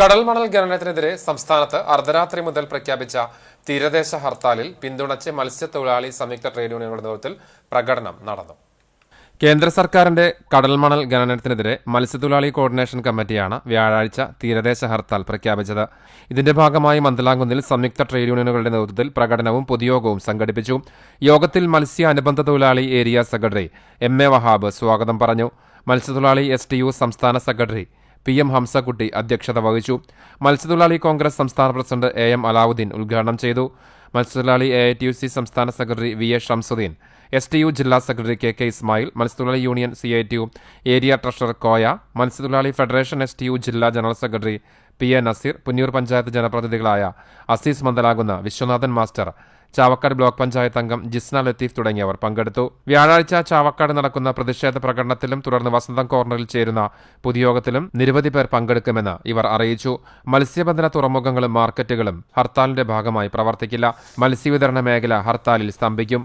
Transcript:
കടൽ മണൽ ഖനനത്തിനെതിരെ സംസ്ഥാനത്ത് അർദ്ധരാത്രി മുതൽ പ്രഖ്യാപിച്ച തീരദേശ ഹർത്താലിൽ പിന്തുണച്ച് മത്സ്യത്തൊഴിലാളി സംയുക്ത ട്രേഡ് യൂണിയനുകളുടെ നേതൃത്വത്തിൽ പ്രകടനം നടന്നു. കേന്ദ്ര സർക്കാരിന്റെ കടൽ മണൽ ഖനനത്തിനെതിരെ മത്സ്യത്തൊഴിലാളി കോർഡിനേഷൻ കമ്മിറ്റിയാണ് വ്യാഴാഴ്ച തീരദേശ ഹർത്താൽ പ്രഖ്യാപിച്ചത്. ഇതിന്റെ ഭാഗമായി മന്ദലാംകുന്നിൽ സംയുക്ത ട്രേഡ് യൂണിയനുകളുടെ നേതൃത്വത്തിൽ പ്രകടനവും പൊതുയോഗവും സംഘടിപ്പിച്ചു. യോഗത്തിൽ മത്സ്യ അനുബന്ധ തൊഴിലാളി ഏരിയ സെക്രട്ടറി എം.എ. വഹാബ് സ്വാഗതം പറഞ്ഞു. മത്സ്യത്തൊഴിലാളി STU സംസ്ഥാന സെക്രട്ടറി PM ഹംസക്കുട്ടി അധ്യക്ഷത വഹിച്ചു. മത്സ്യത്തൊഴിലാളി കോൺഗ്രസ് സംസ്ഥാന പ്രസിഡന്റ് AM അലാവുദ്ദീൻ ഉദ്ഘാടനം ചെയ്തു. മത്സ്യത്തൊഴിലാളി AITUC സംസ്ഥാന സെക്രട്ടറി VA ഷംസുദ്ദീൻ, STU ജില്ലാ സെക്രട്ടറി KK ഇസ്മായിൽ, മത്സ്യത്തൊഴിലാളി union CITU area treasurer Koya, മത്സ്യത്തൊഴിലാളി ഫെഡറേഷൻ STU ജില്ലാ general secretary PA Naseer, Punnur panchayat ജനപ്രതിനിധികളായ അസീസ് മന്ദലാകുന്ന, വിശ്വനാഥൻ മാസ്റ്റർ, ചാവക്കാട് ബ്ലോക്ക് പഞ്ചായത്ത് അംഗം ജിസ്ന ലത്തീഫ് തുടങ്ങിയവർ പങ്കെടുത്തു. വ്യാഴാഴ്ച ചാവക്കാട് നടക്കുന്ന പ്രതിഷേധ പ്രകടനത്തിലും തുടർന്ന് വസന്തം കോർണറിൽ ചേരുന്ന പൊതുയോഗത്തിലും നിരവധി പേർ പങ്കെടുക്കുമെന്ന് ഇവർ അറിയിച്ചു. മത്സ്യബന്ധന തുറമുഖങ്ങളും മാർക്കറ്റുകളും ഹർത്താലിന്റെ ഭാഗമായി പ്രവർത്തിക്കില്ല. മത്സ്യവിതരണ മേഖല ഹർത്താലിൽ സ്തംഭിക്കും.